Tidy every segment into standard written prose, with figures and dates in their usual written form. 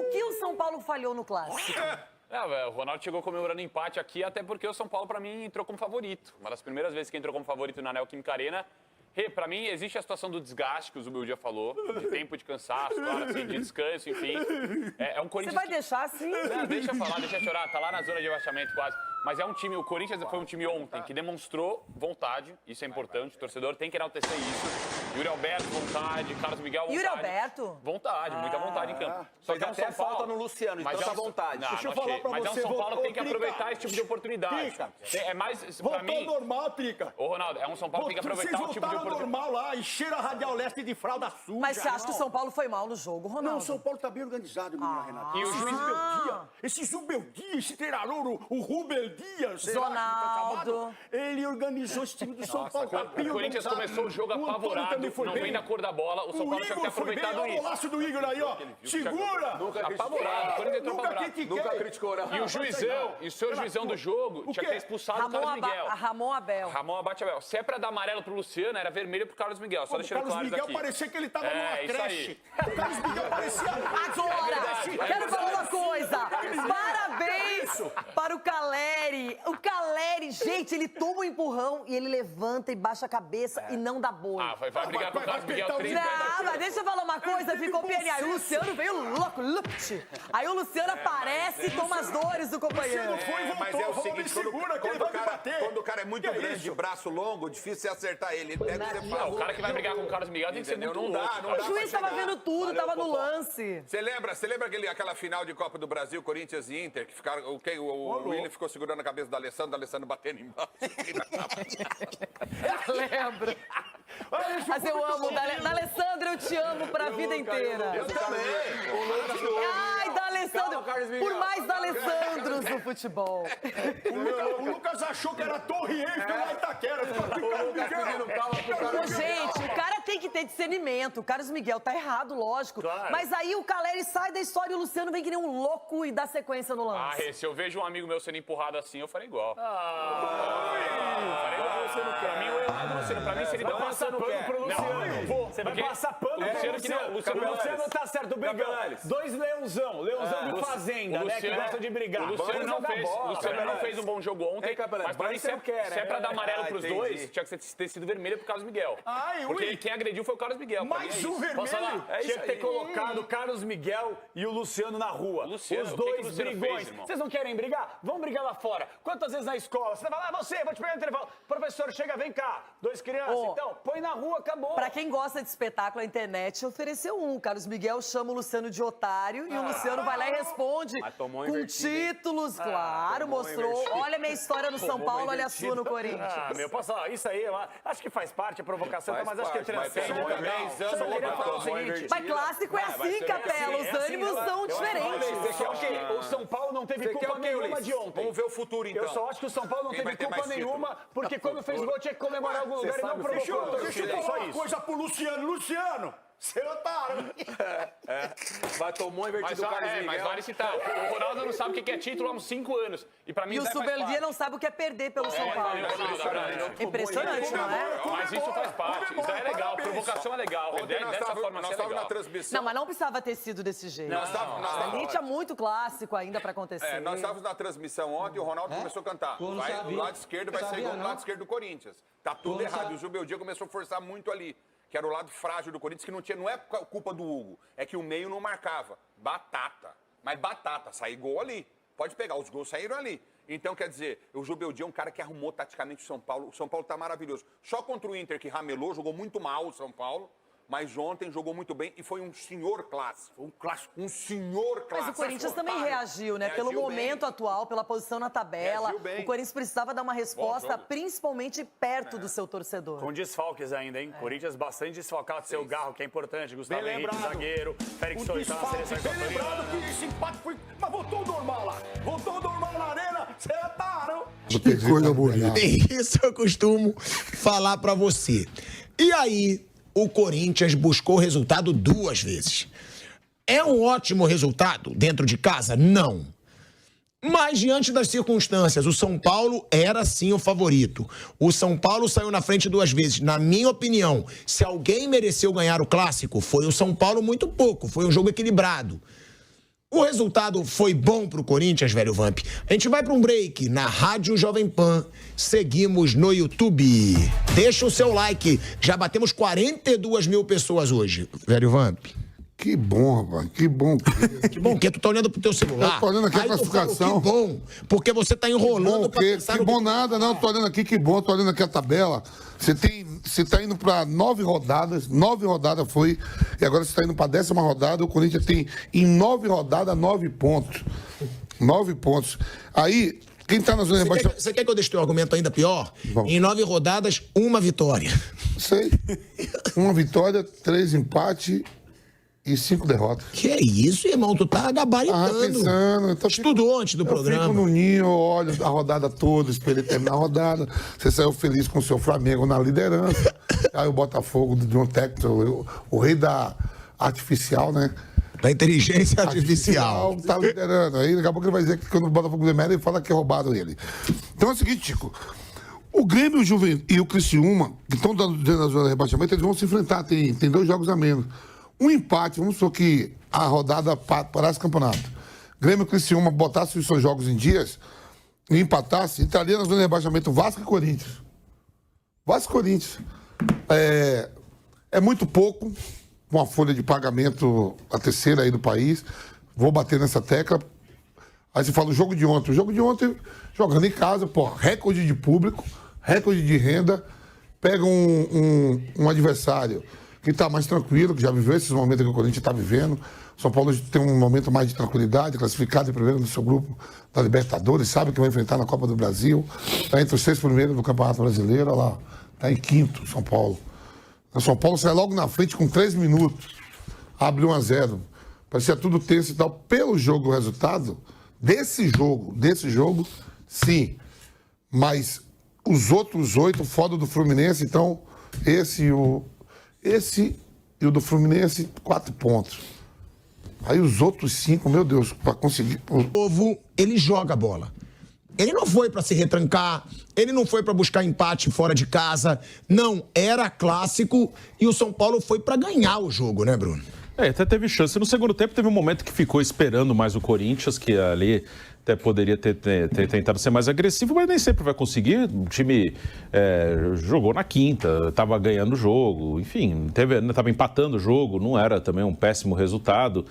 O que o São Paulo falhou no Clássico? O Ronaldo chegou comemorando empate aqui, até porque o São Paulo, pra mim, entrou como favorito. Uma das primeiras vezes que entrou como favorito na Neoquímica Arena. Pra mim, existe a situação do desgaste, que o Zubeldia falou, de tempo de cansaço, claro, assim, de descanso, enfim. É um Corinthians... Você vai deixar assim? Não, deixa eu falar, deixa eu chorar, tá lá na zona de rebaixamento quase. Mas é um time, o Corinthians foi um time ontem que demonstrou vontade, isso é importante, o torcedor tem que enaltecer isso. Yuri Alberto, vontade, Carlos Miguel, vontade. Yuri Alberto? Vontade, muita vontade em campo. Só que é um São Paulo... falta no Luciano, de tanta vontade. Não, deixa eu falar pra mas você, é um São Paulo que tem que aproveitar esse tipo de oportunidade. Trica. É mais, Voltou pra mim... normal, Trica. Ô, Ronaldo, é um São Paulo que tem que aproveitar o tipo de oportunidade. normal lá, encheram a Radial Leste de fralda suja. Mas você acha que o São Paulo foi mal no jogo, Ronaldo? Não, o São Paulo tá bem organizado, menina Renata. E o juiz Esse Zubeldia, esse treinador, o Rubel Dias, sei Zonaldo. lá, que tá chamado, ele organizou esse time do São Paulo. Tá bem O Corinthians organizado. começou o jogo Antônio apavorado, também foi não bem. vem da cor da bola. O São Paulo tinha que ter Igor foi bem, aproveitado olha o isso. golaço do Igor aí, ó. Segura! Apavorado, o Corinthians entrou Nunca apavorado. critiquei. Nunca criticou, não. E o juizão, e o seu juizão do jogo, tinha que ter expulsado o Carlos Miguel. Ramon Abel. Ramon Abate Abel. Se é pra dar amarelo pro Luciano, era vermelho pro Carlos Miguel. Só O deixando Carlos claro Miguel aqui. parecia que ele tava É, numa isso creche. aí. O Carlos Miguel parecia... Agora, quero falar uma coisa. Parabéns para o Caleri. O Caleri, gente, ele toma um empurrão e ele levanta e baixa a cabeça e não dá boi. Vai brigar com o Carlos Miguel vai 30 Não, mas deixa eu falar uma coisa, ficou pianinho. Aí o Luciano veio louco, lupt. Aí o Luciano aparece e toma as dores do companheiro. Luciano foi e voltou, Mas é o falou, seguinte, me segura que ele vai me bater. quando o cara é muito Que é grande, de isso? braço longo, difícil você acertar ele. Ele deve ser Não, fácil. o cara que vai brigar com o Carlos Miguel tem que ser Entendeu? muito Não dá, louco. não cara. dá. O juiz tava vendo tudo, Valeu, tava no Popó. lance. Você lembra aquela final de Copa do Brasil, Corinthians e Inter, que ficaram, o Willian ficou segurando a cabeça do Alessandro batendo embaixo. Lembro. Mas eu amo, D'Alessandro, eu te amo pra vida inteira. Eu também. Ai, D'Alessandro, por mais D'Alessandros no futebol. O Lucas achou que era Torre Eiffel lá em Itaquera. Ô, gente, o cara tem que ter discernimento. O Carlos Miguel tá errado, lógico. Claro. Mas aí o Caleri sai da história e o Luciano vem que nem um louco e dá sequência no lance. Se eu vejo um amigo meu sendo empurrado assim, eu farei igual. Farei igual. Pra mim, o erro é do Luciano. Pra mim, se ele Vai dá passar pano pro Luciano. Você vai passar pano pro Luciano. Luciano O Luciano tá certo, brigão. Dois leãozão de fazenda, né, que gosta de brigar. O Luciano não fez um bom jogo ontem, mas pra mim, se é pra dar amarelo pros dois, tinha que ter sido vermelho pro Carlos Miguel. Porque quem agrediu foi o Carlos Miguel. Mais um vermelho. Posso falar? Tinha que ter colocado o Carlos Miguel e o Luciano na rua. Luciano, Os o que que o dois Luciano brigões. fez, irmão? Vocês não querem brigar? Vamos brigar lá fora. Quantas vezes na escola? Você vai falar, vou te pegar no intervalo. Professor, chega, vem cá. Dois crianças, então, põe na rua, acabou. Pra quem gosta de espetáculo, a internet ofereceu um. O Carlos Miguel chama o Luciano de otário e o Luciano vai lá e responde tomou com invertido, hein? títulos, claro, tomou mostrou. invertido. Olha a minha história no São Paulo, olha a sua no Corinthians. Posso falar, isso aí, acho que faz parte, a provocação, Faz mas acho que parte, mas transcende tomou também. invertido. Só queria falar o Tomou seguinte. Mas clássico é assim, Capela, os ânimos são diferentes. Você quer o quê? O São Paulo não teve culpa nenhuma de ontem. Vamos ver o futuro, então. Eu só acho que o São Paulo não Quem teve vai ter culpa mais título? nenhuma, porque quando fez gol tinha que comemorar em algum lugar e não provocou. Deixa eu falar uma coisa pro Luciano. Luciano, você é otário. Vai tomou invertido do Carlos Miguel. Mas vale citar. O Ronaldo não sabe o que é título há uns 5 anos. E pra mim E o isso faz Subeldia parte. não sabe o que é perder pelo São Paulo. Impressionante, não é? Mas isso faz parte. Isso é legal. Provocação é legal. Ontem nós Dessa forma nós assim é estávamos na legal. transmissão. Não, mas não precisava ter sido desse jeito. Nós estávamos Ali tinha muito clássico ainda pra acontecer. nós estávamos na transmissão ontem e o Ronaldo começou a cantar. Pô, não Vai do sabia. lado esquerdo, vai sair gol do lado esquerdo do Corinthians. Tá tudo Pô, não errado. sabia. E o Zubeldia começou a forçar muito ali. Que era o lado frágil do Corinthians, que não é culpa do Hugo. É que o meio não marcava. Batata. Mas batata. Sair gol ali. Pode pegar. Os gols saíram ali. Então, quer dizer, o Zubeldia é um cara que arrumou taticamente o São Paulo. O São Paulo tá maravilhoso. Só contra o Inter, que ramelou, jogou muito mal o São Paulo. Mas ontem jogou muito bem e foi um senhor clássico. Um clássico. Um senhor clássico. Mas o Corinthians também Otário. reagiu, né? Pelo Reagiu momento bem. atual, pela posição na tabela. Reagiu bem. O Corinthians precisava dar uma resposta, jogo. principalmente perto do seu torcedor. Com desfalques ainda, hein? Corinthians bastante desfalcado. Seu Garro, que é importante. Gustavo Bem Henrique, lembrado. zagueiro. Félix O Torres tá na desfalque, seleção bem equatoriana. lembrado que esse empate foi... Mas voltou ao normal lá. Voltou ao normal na arena. Você é otário. Que coisa bonita. Isso eu costumo falar pra você. E aí, o Corinthians buscou resultado 2 vezes. É um ótimo resultado dentro de casa? Não. Mas, diante das circunstâncias, o São Paulo era sim o favorito. O São Paulo saiu na frente 2 vezes. Na minha opinião, se alguém mereceu ganhar o clássico, foi o São Paulo muito pouco. Foi um jogo equilibrado. O resultado foi bom pro Corinthians, velho Vamp. A gente vai para um break na Rádio Jovem Pan. Seguimos no YouTube. Deixa o seu like. Já batemos 42 mil pessoas hoje, velho Vamp. Que bom, rapaz. Que bom. Que bom, porque tu tá olhando pro teu celular. Eu tô olhando aqui a classificação. Que bom, porque você tá enrolando pra pensar que bom nada, não. Tô olhando aqui, que bom. Tô olhando aqui a tabela. Você tá indo pra 9 rodadas. 9 rodadas foi. E agora você tá indo pra 10ª rodada. O Corinthians tem, em 9 rodadas, 9 pontos. 9 pontos. Aí, quem tá na zona de rebaixamento... Você quer que eu deixe teu argumento ainda pior? Bom. Em 9 rodadas, 1 vitória. Sei. 1 vitória, 3 empates... E 5 derrotas. Que é isso, irmão? Tu tá gabaritando. Pensando. Então, estudou antes do programa. Eu fico no ninho, olho a rodada toda, esperei terminar a rodada. Você saiu feliz com o seu Flamengo na liderança. Aí o Botafogo de um técnico, o rei da artificial, né? Da inteligência artificial. Tá liderando. Aí daqui a pouco ele vai dizer que quando o Botafogo demera, ele fala que é roubado ele. Então é o seguinte, Chico. O Grêmio e o Criciúma, que estão dentro da zona de rebaixamento, eles vão se enfrentar. Tem 2 jogos a menos. Um empate, vamos supor que a rodada parasse o campeonato. Grêmio e Criciúma botasse os seus jogos em dias e empatasse, entraria na zona de rebaixamento Vasco e Corinthians. Vasco e Corinthians. É muito pouco, com a folha de pagamento, a terceira aí do país. Vou bater nessa tecla. Aí você fala o jogo de ontem. O jogo de ontem, jogando em casa, pô, recorde de público, recorde de renda. Pega um adversário que está mais tranquilo, que já viveu esses momentos que o Corinthians está vivendo. São Paulo tem um momento mais de tranquilidade, classificado em primeiro no seu grupo da Libertadores, sabe que vai enfrentar na Copa do Brasil. Está entre os 6 primeiros do Campeonato Brasileiro, olha lá, está em 5º, São Paulo. O São Paulo sai logo na frente com 3 minutos, abre 1-0. Parecia tudo tenso e tal. Pelo jogo, o resultado desse jogo, sim. Mas os outros 8, fora do Fluminense, então, esse e o do Fluminense, 4 pontos. Aí os outros 5, meu Deus, para conseguir... O povo, ele joga bola. Ele não foi para se retrancar, ele não foi para buscar empate fora de casa. Não, era clássico e o São Paulo foi para ganhar o jogo, né, Bruno? Até teve chance. No segundo tempo teve um momento que ficou esperando mais o Corinthians, que ali até poderia ter tentado ser mais agressivo, mas nem sempre vai conseguir. O time jogou na quinta, estava ganhando o jogo, enfim, estava empatando o jogo, não era também um péssimo resultado.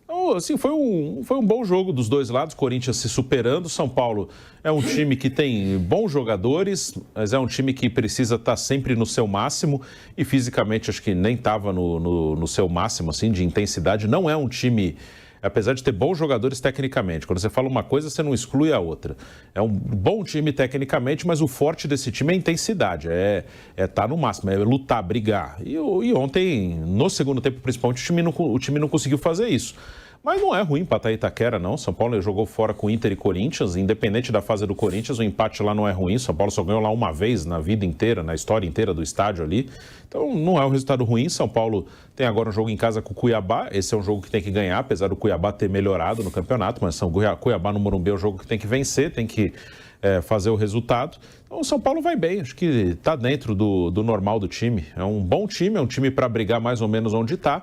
Então, assim, foi um bom jogo dos dois lados, Corinthians se superando. São Paulo é um time que tem bons jogadores, mas é um time que precisa estar sempre no seu máximo e fisicamente acho que nem estava no seu máximo, assim, de intensidade. Não é um time, apesar de ter bons jogadores tecnicamente. Quando você fala uma coisa, você não exclui a outra. É um bom time tecnicamente, mas o forte desse time é a intensidade, é estar no máximo, é lutar, brigar. E ontem, no segundo tempo principalmente, o time não conseguiu fazer isso. Mas não é ruim empatar Itaquera, não. São Paulo jogou fora com Inter e Corinthians, independente da fase do Corinthians, o empate lá não é ruim. São Paulo só ganhou lá uma vez na vida inteira, na história inteira do estádio ali. Então não é um resultado ruim. São Paulo tem agora um jogo em casa com o Cuiabá. Esse é um jogo que tem que ganhar, apesar do Cuiabá ter melhorado no campeonato. Mas Cuiabá no Morumbi é um jogo que tem que vencer, tem que fazer o resultado. Então o São Paulo vai bem, acho que está dentro do normal do time. É um bom time, é um time para brigar mais ou menos onde está.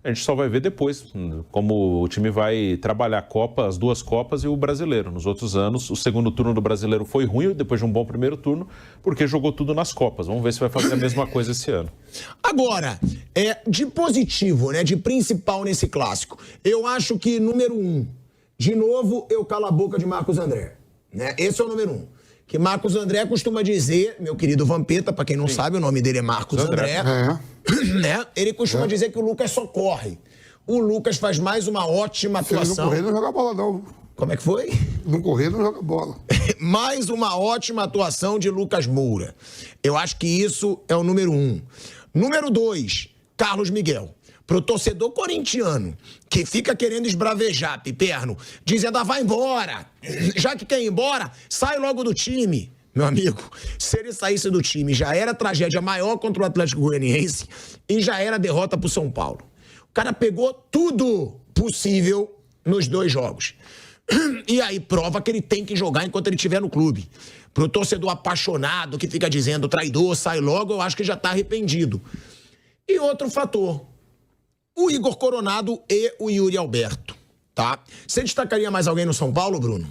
A gente só vai ver depois como o time vai trabalhar a Copa, as 2 Copas e o Brasileiro. Nos outros anos, o segundo turno do Brasileiro foi ruim, depois de um bom primeiro turno, porque jogou tudo nas Copas. Vamos ver se vai fazer a mesma coisa esse ano. Agora, de positivo, né, de principal nesse clássico, eu acho que número 1, de novo, eu calo a boca de Marcos André. Né? Esse é o número 1. Que Marcos André costuma dizer, meu querido Vampeta, pra quem não sabe, o nome dele é Marcos André. Né? Ele costuma dizer que o Lucas só corre. O Lucas faz mais uma ótima atuação. Se ele não correr, não joga bola, não. Como é que foi? Não correr, não joga bola. Mais uma ótima atuação de Lucas Moura. Eu acho que isso é o número 1. Número 2, Carlos Miguel. Pro torcedor corintiano, que fica querendo esbravejar, Piperno, dizendo, vai embora. Já que quer ir embora, sai logo do time. Meu amigo, se ele saísse do time, já era tragédia maior contra o Atlético Goianiense e já era derrota pro São Paulo. O cara pegou tudo possível nos 2 jogos. E aí prova que ele tem que jogar enquanto ele estiver no clube. Pro torcedor apaixonado que fica dizendo traidor, sai logo, eu acho que já tá arrependido. E outro fator. O Igor Coronado e o Yuri Alberto. tá? Você destacaria mais alguém no São Paulo, Bruno?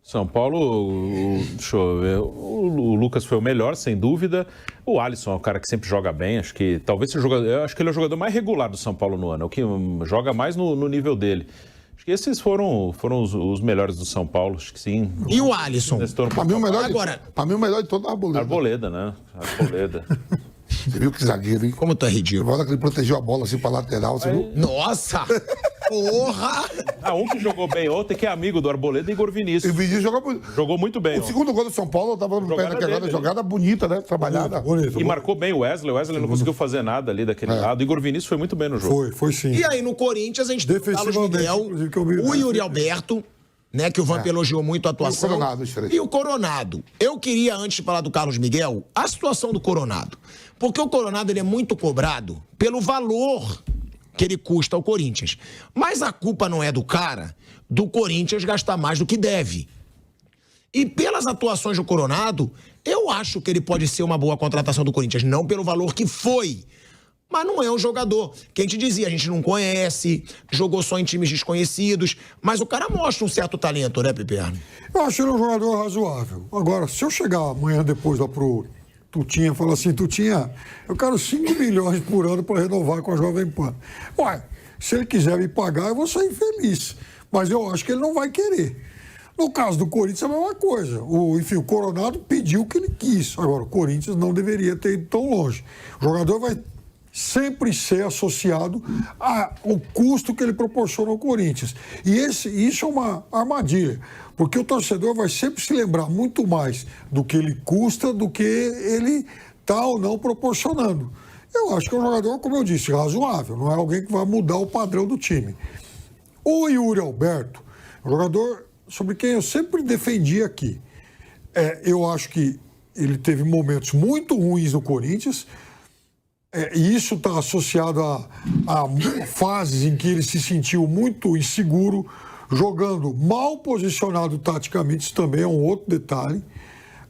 São Paulo, deixa eu ver, o Lucas foi o melhor, sem dúvida. O Alisson é um cara que sempre joga bem, acho que talvez seja eu acho que ele é o jogador mais regular do São Paulo no ano, é o que joga mais no nível dele. Acho que esses foram os melhores do São Paulo, acho que sim. E o Alisson? Pra mim, o melhor Agora, pra mim, o melhor de todo é o Arboleda. Arboleda, né? Arboleda. Você viu que zagueiro, hein? Como tu é ridículo. Agora que ele protegeu a bola assim pra lateral, você viu? Nossa! Porra! Um que jogou bem ontem, que é amigo do Arboleda, Igor Vinícius. E o Vinícius jogou muito bem. O segundo gol do São Paulo, eu tava no pé naquela dele, jogada bonita, né? Trabalhada. Bonito. E marcou bem o Wesley. O Wesley não conseguiu fazer nada ali daquele lado. O Igor Vinícius foi muito bem no jogo. Foi sim. E aí, no Corinthians, a gente tem o Carlos Defensivamente, Miguel, inclusive, que eu vi, o né? Yuri Alberto, né, que o Vamp elogiou muito a atuação. E o Coronado, os três. E o Coronado. Eu queria, antes de falar do Carlos Miguel, a situação do Coronado. Porque o Coronado ele é muito cobrado pelo valor que ele custa ao Corinthians. Mas a culpa não é do cara, do Corinthians gastar mais do que deve. E pelas atuações do Coronado, eu acho que ele pode ser uma boa contratação do Corinthians. Não pelo valor que foi, mas não é um jogador. Quem te dizia, a gente não conhece, jogou só em times desconhecidos, mas o cara mostra um certo talento, né, Piperno? Eu acho ele um jogador razoável. Agora, se eu chegar amanhã depois lá pro Tutinha e falar assim, Tutinha, eu quero 5 milhões por ano para renovar com a Jovem Pan. Ué, se ele quiser me pagar, eu vou sair feliz. Mas eu acho que ele não vai querer. No caso do Corinthians é a mesma coisa. Enfim, o Coronado pediu o que ele quis. Agora, o Corinthians não deveria ter ido tão longe. O jogador vai sempre ser associado ao custo que ele proporciona ao Corinthians. E isso é uma armadilha, porque o torcedor vai sempre se lembrar muito mais do que ele custa do que ele está ou não proporcionando. Eu acho que é um jogador, como eu disse, razoável, não é alguém que vai mudar o padrão do time. O Yuri Alberto, um jogador sobre quem eu sempre defendi aqui. Eu acho que ele teve momentos muito ruins no Corinthians, e isso está associado a fases em que ele se sentiu muito inseguro, jogando mal posicionado taticamente, isso também é um outro detalhe.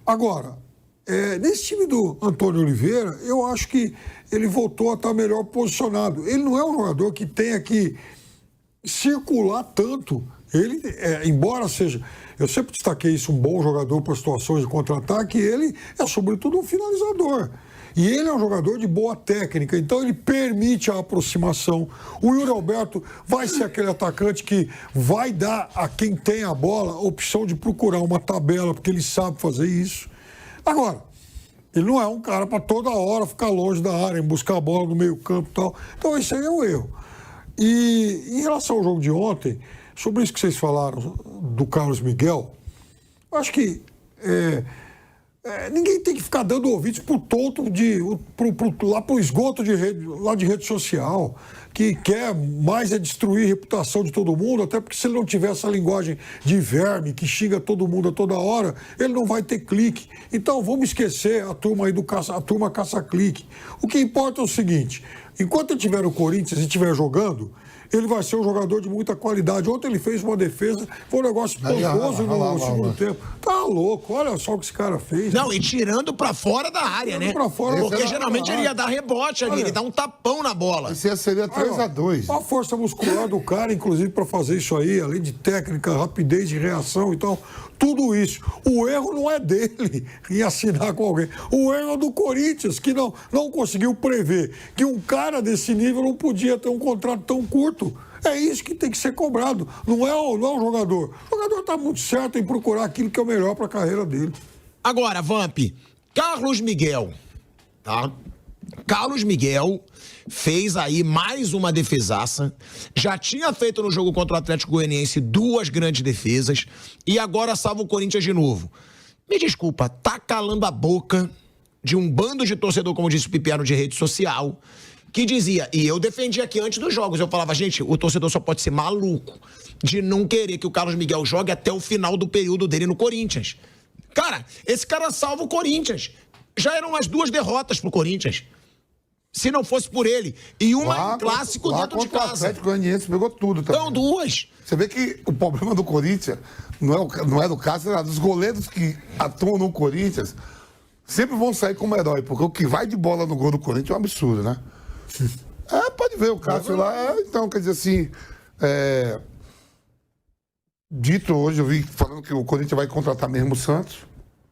Agora, nesse time do Antônio Oliveira, eu acho que ele voltou a estar melhor posicionado. Ele não é um jogador que tenha que circular tanto. Ele, embora seja, eu sempre destaquei isso, um bom jogador para situações de contra-ataque, ele é sobretudo um finalizador. E ele é um jogador de boa técnica, então ele permite a aproximação. O Yuri Alberto vai ser aquele atacante que vai dar a quem tem a bola a opção de procurar uma tabela, porque ele sabe fazer isso. Agora, ele não é um cara para toda hora ficar longe da área, buscar a bola no meio campo e tal. Então esse aí é um erro. E em relação ao jogo de ontem, sobre isso que vocês falaram do Carlos Miguel, eu acho que ninguém tem que ficar dando ouvidos pro tonto lá pro esgoto de rede social, que quer mais destruir a reputação de todo mundo, até porque se ele não tiver essa linguagem de verme, que xinga todo mundo a toda hora, ele não vai ter clique. Então vamos esquecer a turma aí a turma caça-clique. O que importa é o seguinte, enquanto ele estiver no Corinthians e estiver jogando, ele vai ser um jogador de muita qualidade. Ontem ele fez uma defesa, foi um negócio pomposo no segundo tempo. Tá louco, olha só o que esse cara fez. Não, e tirando pra fora da área, né? Porque geralmente ele ia dar rebote ali, ele dá um tapão na bola. Esse seria 3-2. A força muscular do cara, inclusive, pra fazer isso aí, além de técnica, rapidez de reação e tal, tudo isso. O erro não é dele em assinar com alguém. O erro é do Corinthians, que não conseguiu prever que um cara desse nível não podia ter um contrato tão curto. É isso que tem que ser cobrado. Não é o jogador. O jogador está muito certo em procurar aquilo que é o melhor para a carreira dele. Agora, Vamp, Carlos Miguel, tá? Carlos Miguel fez aí mais uma defesaça. Já tinha feito no jogo contra o Atlético Goianiense 2 grandes defesas e agora salva o Corinthians de novo. Me desculpa, tá calando a boca de um bando de torcedor, como disse o Pipiano, de rede social, que dizia, e eu defendi aqui antes dos jogos, eu falava, gente, o torcedor só pode ser maluco de não querer que o Carlos Miguel jogue até o final do período dele no Corinthians. Cara, esse cara salva o Corinthians. Já eram as 2 derrotas pro Corinthians. Se não fosse por ele. E uma em clássico dentro de casa. O Atlético Goianiense pegou tudo também. Então, 2. Você vê que o problema do Corinthians não é do caso, é dos goleiros que atuam no Corinthians sempre vão sair como herói, porque o que vai de bola no gol do Corinthians é um absurdo, né? Pode ver o Cássio lá. Então, quer dizer assim, dito hoje, eu vi falando que o Corinthians vai contratar mesmo o Santos.